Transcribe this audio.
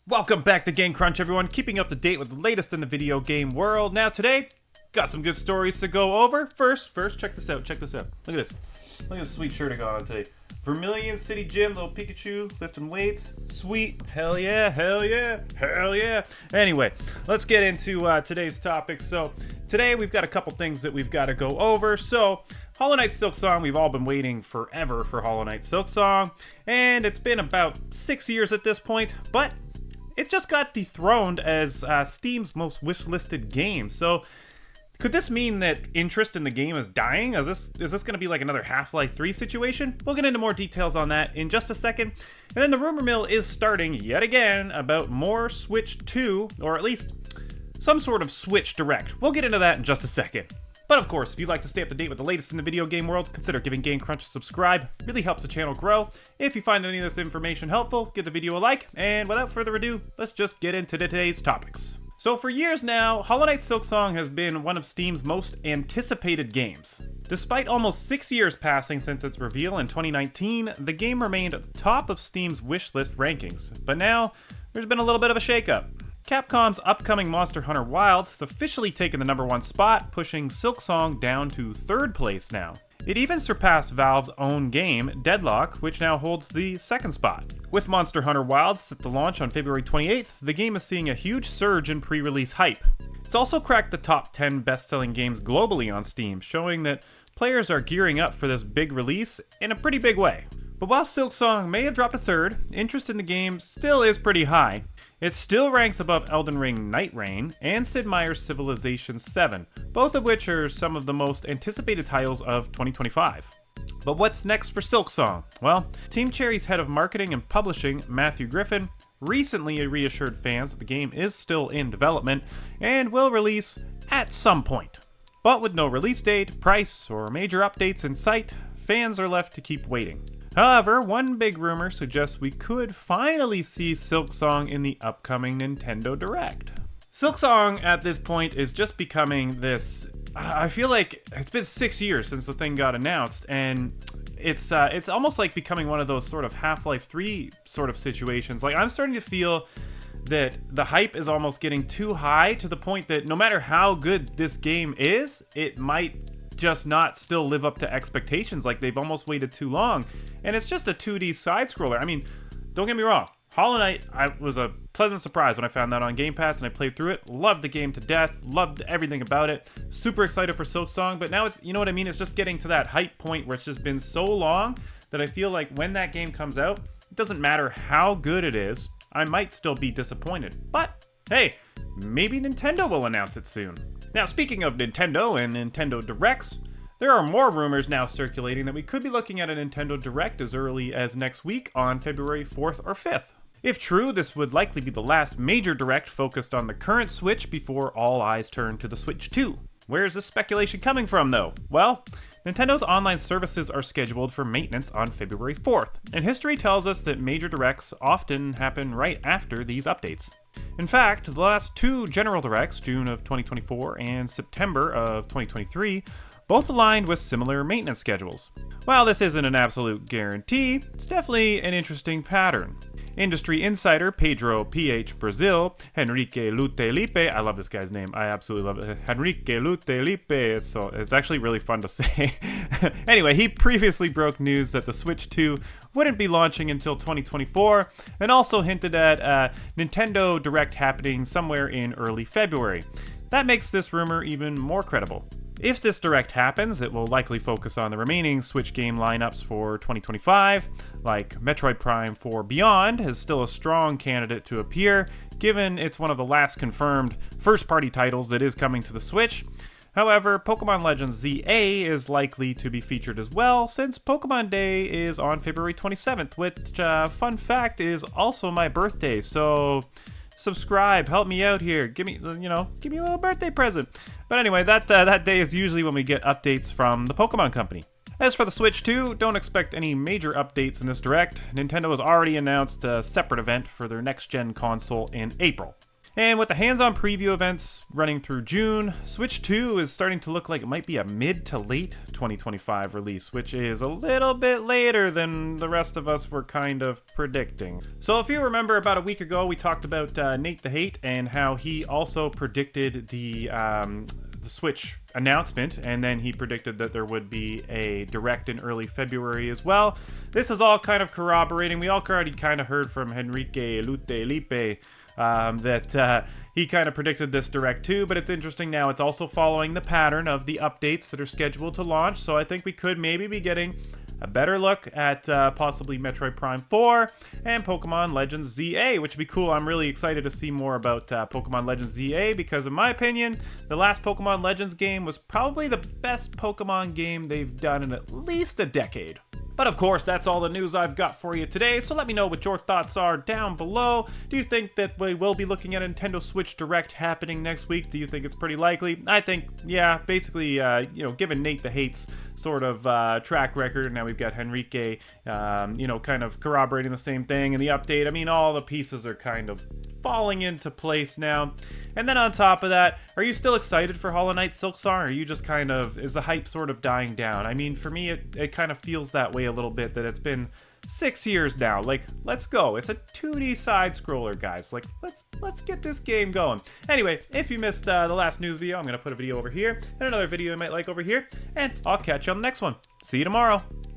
Welcome back to Game Crunch, everyone. Keeping up to date with the latest in the video game world. Now today, got some good stories to go over. First, check this out. Look at this. Look at this sweet shirt I got on today. Vermilion City Gym, little Pikachu, lifting weights. Sweet. Hell yeah. Anyway, let's get into today's topic. So, today we've got a couple things that we've got to go over. So, Hollow Knight SilkSong, we've all been waiting forever for Hollow Knight SilkSong. And it's been about 6 years at this point, but it just got dethroned as Steam's most wishlisted game. So, could this mean that interest in the game is dying? Is this going to be like another Half-Life 3 situation? We'll get into more details on that in just a second. And then the rumor mill is starting yet again about more Switch 2, or at least some sort of Switch Direct. We'll get into that in just a second. But of course, if you'd like to stay up to date with the latest in the video game world, consider giving Game Crunch a subscribe. It really helps the channel grow. If you find any of this information helpful, give the video a like. And without further ado, let's just get into today's topics. So for years now, Hollow Knight SilkSong has been one of Steam's most anticipated games. Despite almost 6 years passing since its reveal in 2019, the game remained at the top of Steam's wishlist rankings. But now, there's been a little bit of a shakeup. Capcom's upcoming Monster Hunter Wilds has officially taken the #1 spot, pushing SilkSong down to 3rd place now. It even surpassed Valve's own game, Deadlock, which now holds the 2nd spot. With Monster Hunter Wilds set to launch on February 28th, the game is seeing a huge surge in pre-release hype. It's also cracked the top 10 best-selling games globally on Steam, showing that players are gearing up for this big release in a pretty big way. But while SilkSong may have dropped to 3rd, interest in the game still is pretty high. It still ranks above Elden Ring Night Rain and Sid Meier's Civilization 7, both of which are some of the most anticipated titles of 2025. But what's next for SilkSong? Well, Team Cherry's head of marketing and publishing, Matthew Griffin, recently reassured fans that the game is still in development and will release at some point. But with no release date, price, or major updates in sight, fans are left to keep waiting. However, one big rumor suggests we could finally see SilkSong in the upcoming Nintendo Direct. SilkSong at this point is just becoming this, I feel like it's been 6 years since the thing got announced, and it's almost like becoming one of those sort of Half-Life 3 sort of situations. Like, I'm starting to feel that the hype is almost getting too high to the point that no matter how good this game is, it might just not still live up to expectations. Like, they've almost waited too long, and it's just a 2D side-scroller. I mean, don't get me wrong, Hollow Knight was a pleasant surprise when I found that on Game Pass and I played through it. Loved the game to death, loved everything about it, super excited for SilkSong, but now it's, you know what I mean, it's just getting to that hype point where it's just been so long that I feel like when that game comes out, it doesn't matter how good it is, I might still be disappointed. But hey, maybe Nintendo will announce it soon. Now, speaking of Nintendo and Nintendo Directs, there are more rumors now circulating that we could be looking at a Nintendo Direct as early as next week on February 4th or 5th. If true, this would likely be the last major Direct focused on the current Switch before all eyes turn to the Switch 2. Where is this speculation coming from, though? Well, Nintendo's online services are scheduled for maintenance on February 4th, and history tells us that major Directs often happen right after these updates. In fact, the last 2 General Directs, June of 2024 and September of 2023, both aligned with similar maintenance schedules. While this isn't an absolute guarantee, it's definitely an interesting pattern. Industry insider Pedro PH Brazil, Henrique Lutelipe, I love this guy's name, I absolutely love it, Henrique Lutelipe, it's actually really fun to say. Anyway, he previously broke news that the Switch 2 wouldn't be launching until 2024, and also hinted at Nintendo Direct happening somewhere in early February. That makes this rumor even more credible. If this Direct happens, it will likely focus on the remaining Switch game lineups for 2025, like Metroid Prime 4 Beyond is still a strong candidate to appear, given it's one of the last confirmed first-party titles that is coming to the Switch. However, Pokemon Legends ZA is likely to be featured as well, since Pokemon Day is on February 27th, which, fun fact, is also my birthday, so subscribe, help me out here, give me a little birthday present. But anyway, that day is usually when we get updates from the Pokemon Company. As for the Switch 2, don't expect any major updates in this Direct. Nintendo has already announced a separate event for their next-gen console in April. And with the hands-on preview events running through June, Switch 2 is starting to look like it might be a mid to late 2025 release, which is a little bit later than the rest of us were kind of predicting. So if you remember, about a week ago, we talked about Nate the Hate and how he also predicted the Switch announcement, and then he predicted that there would be a direct in early February as well. This is all kind of corroborating. We all already kind of heard from Henrique Lute that he kind of predicted this direct too, but it's interesting now. It's also following the pattern of the updates that are scheduled to launch, so I think we could maybe be getting a better look at possibly Metroid Prime 4 and Pokemon Legends ZA, which would be cool. I'm really excited to see more about Pokemon Legends ZA because, in my opinion, the last Pokemon Legends game was probably the best Pokemon game they've done in at least a decade. But of course, that's all the news I've got for you today, so let me know what your thoughts are down below. Do you think that we will be looking at a Nintendo Switch Direct happening next week? Do you think it's pretty likely? I think, yeah, basically, given Nate the Hate's sort of track record, now we've got Henrique, kind of corroborating the same thing, and the update, I mean, all the pieces are kind of falling into place now. And then on top of that, are you still excited for Hollow Knight SilkSong, or are you just kind of, is the hype sort of dying down? I mean, for me, it kind of feels that way a little bit, that it's been 6 years now. Like, let's go. It's a 2D side scroller, guys. Like, let's get this game going. Anyway, if you missed the last news video, I'm gonna put a video over here and another video you might like over here, and I'll catch you on the next one. See you tomorrow.